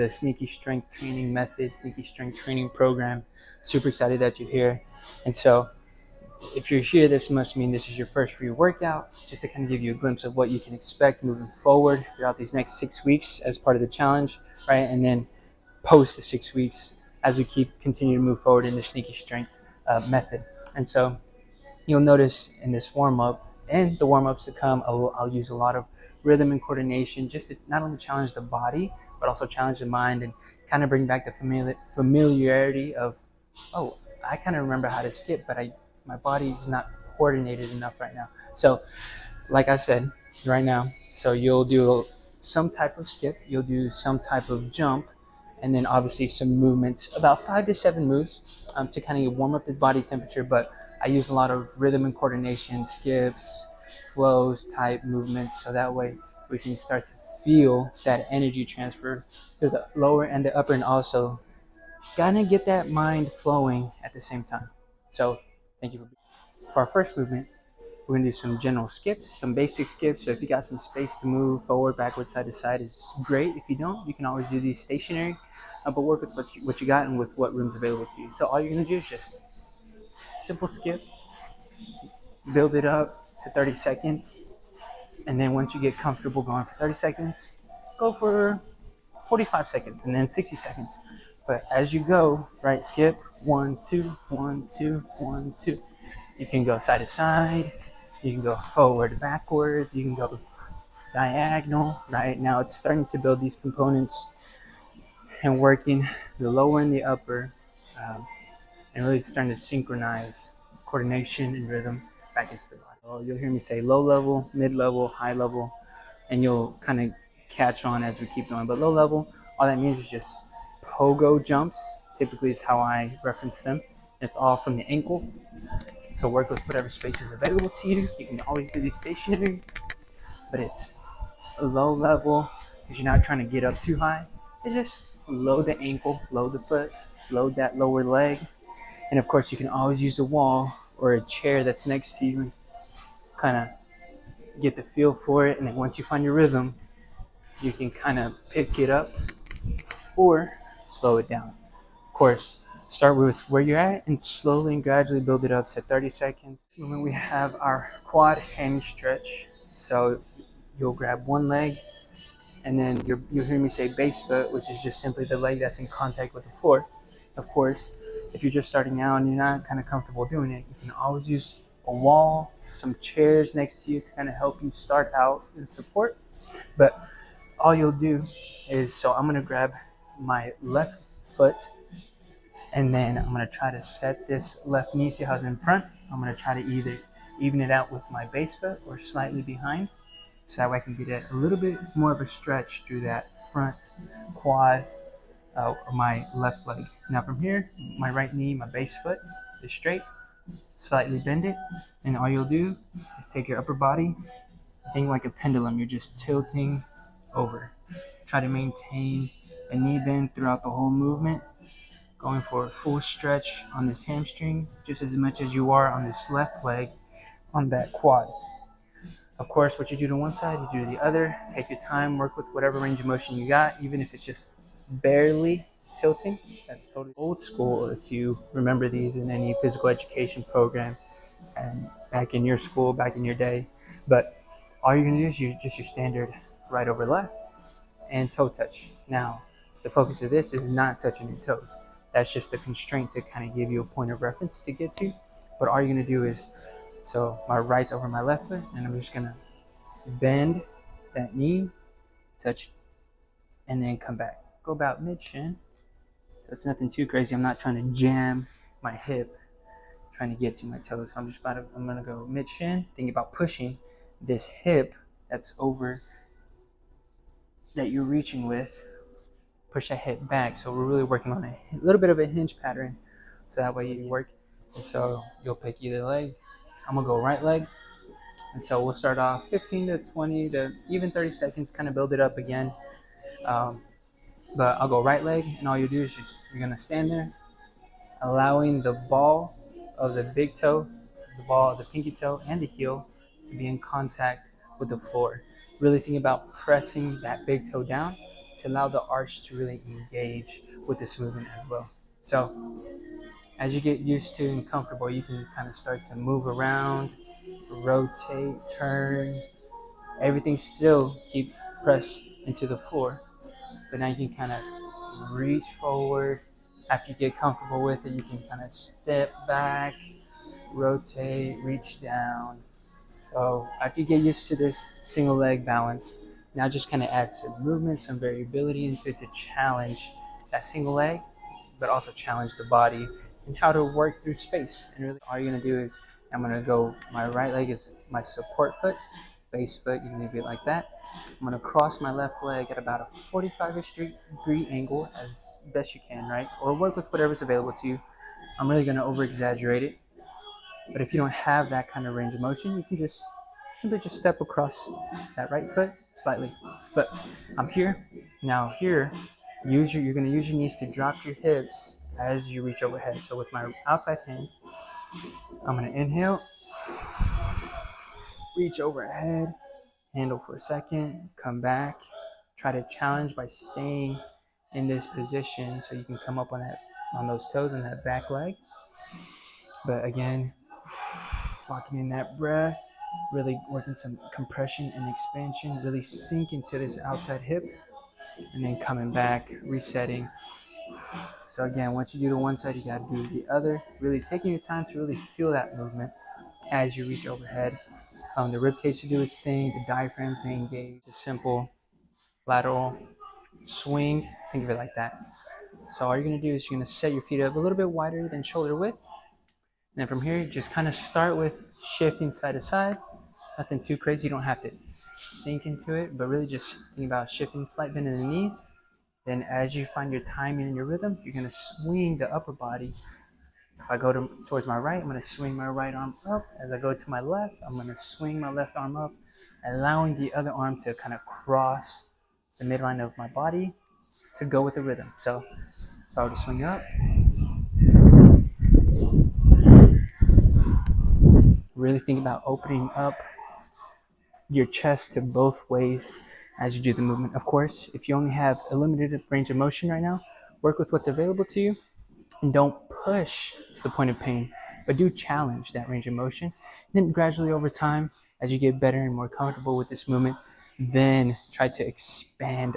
The sneaky strength training method, sneaky strength training program. Super excited that you're here. And so if you're here, this must mean this is your first free workout, just to kind of give you a glimpse of what you can expect moving forward throughout these next 6 weeks as part of the challenge, right? And then post the 6 weeks as we continue to move forward in the sneaky strength method. And so you'll notice in this warm-up and the warm-ups to come, I'll use a lot of rhythm and coordination just to not only challenge the body, but also challenge the mind and kind of bring back the familiarity of, oh, I kind of remember how to skip, but my body is not coordinated enough right now. So like I said, right now, so you'll do some type of skip, you'll do some type of jump, and then obviously some movements, about 5 to 7 moves to kind of warm up this body temperature. But I use a lot of rhythm and coordination, skips, flows type movements, so that way we can start to feel that energy transfer through the lower and the upper, and also kind of get that mind flowing at the same time. So thank you for our first movement. We're gonna do some general skips, some basic skips. So if you got some space to move forward, backward, side to side is great. If you don't, you can always do these stationary, but work with what you got and with what room's available to you. So all you're gonna do is just simple skip, build it up to 30 seconds. And then once you get comfortable going for 30 seconds, go for 45 seconds and then 60 seconds. But as you go, right, skip, 1, 2, 1, 2, 1, 2. You can go side to side. You can go forward, backwards. You can go diagonal. Right now, it's starting to build these components and working the lower and the upper, and really starting to synchronize coordination and rhythm back into the body. So you'll hear me say low level, mid level, high level, and you'll kind of catch on as we keep going. But low level, all that means is just pogo jumps. Typically, is how I reference them. It's all from the ankle. So work with whatever space is available to you. You can always do these stationary, but it's low level because you're not trying to get up too high. It's just load the ankle, load the foot, load that lower leg. And of course, you can always use a wall or a chair that's next to you and kind of get the feel for it. And then once you find your rhythm, you can kind of pick it up or slow it down. Of course, start with where you're at and slowly and gradually build it up to 30 seconds. When we have our quad hammy stretch, so you'll grab one leg and then you'll hear me say base foot, which is just simply the leg that's in contact with the floor. Of course, if you're just starting out and you're not kind of comfortable doing it, you can always use a wall, some chairs next to you to kind of help you start out and support. But all you'll do is, so I'm gonna grab my left foot and then I'm gonna try to set this left knee, see how it's in front. I'm gonna try to either even it out with my base foot or slightly behind. So that way I can get a little bit more of a stretch through that front quad or my left leg. Now from here, my right knee, my base foot is straight, slightly bend it, and all you'll do is take your upper body, think like a pendulum, you're just tilting over. Try to maintain a knee bend throughout the whole movement, going for a full stretch on this hamstring, just as much as you are on this left leg on that quad. Of course, what you do to one side, you do to the other. Take your time, work with whatever range of motion you got, even if it's just barely tilting. That's totally old school if you remember these in any physical education program and back in your school, back in your day. But all you're gonna do is your standard right over left and toe touch. Now, the focus of this is not touching your toes. That's just a constraint to kind of give you a point of reference to get to. But all you're gonna do is, so my right's over my left foot, and I'm just gonna bend that knee, touch, and then come back. Go about mid-shin. So it's nothing too crazy. I'm not trying to jam my hip, trying to get to my toes. So I'm gonna go mid-shin, thinking about pushing this hip that's over, that you're reaching with, push that hip back. So we're really working on a little bit of a hinge pattern. So that way you work. And so you'll pick either leg. I'm gonna go right leg. And so we'll start off 15 to 20 to even 30 seconds, kind of build it up again. But I'll go right leg, and all you do is you're gonna stand there, allowing the ball of the big toe, the ball of the pinky toe, and the heel to be in contact with the floor. Really think about pressing that big toe down to allow the arch to really engage with this movement as well. So as you get used to and comfortable, you can kind of start to move around, rotate, turn, everything still keep pressed into the floor. But now you can kind of reach forward. After you get comfortable with it, you can kind of step back, rotate, reach down. So after you get used to this single leg balance, now just kind of add some movement, some variability into it to challenge that single leg, but also challenge the body and how to work through space. And really all you're gonna do is, I'm gonna go, my right leg is my support foot, base foot, you can leave it like that. I'm gonna cross my left leg at about a 45-ish degree angle as best you can, right? Or work with whatever's available to you. I'm really gonna over exaggerate it. But if you don't have that kind of range of motion, you can just simply just step across that right foot slightly. But I'm here. Now here, you're gonna use your knees to drop your hips as you reach overhead. So with my outside hand, I'm gonna inhale, reach overhead, handle for a second, come back, try to challenge by staying in this position so you can come up on those toes and that back leg. But again, locking in that breath, really working some compression and expansion, really sink into this outside hip, and then coming back, resetting. So again, once you do the one side, you gotta do the other, really taking your time to really feel that movement as you reach overhead. The rib cage to do its thing, the diaphragm to engage, a simple lateral swing, think of it like that. So all you're gonna do is you're gonna set your feet up a little bit wider than shoulder width. And then from here, just kind of start with shifting side to side. Nothing too crazy, you don't have to sink into it, but really just think about shifting, slight bend in the knees. Then as you find your timing and your rhythm, you're gonna swing the upper body. If I go towards my right, I'm gonna swing my right arm up. As I go to my left, I'm gonna swing my left arm up, allowing the other arm to kind of cross the midline of my body to go with the rhythm. So if I were to swing up, really think about opening up your chest to both ways as you do the movement. Of course, if you only have a limited range of motion right now, work with what's available to you and don't push to the point of pain, but do challenge that range of motion. And then gradually over time, as you get better and more comfortable with this movement, then try to expand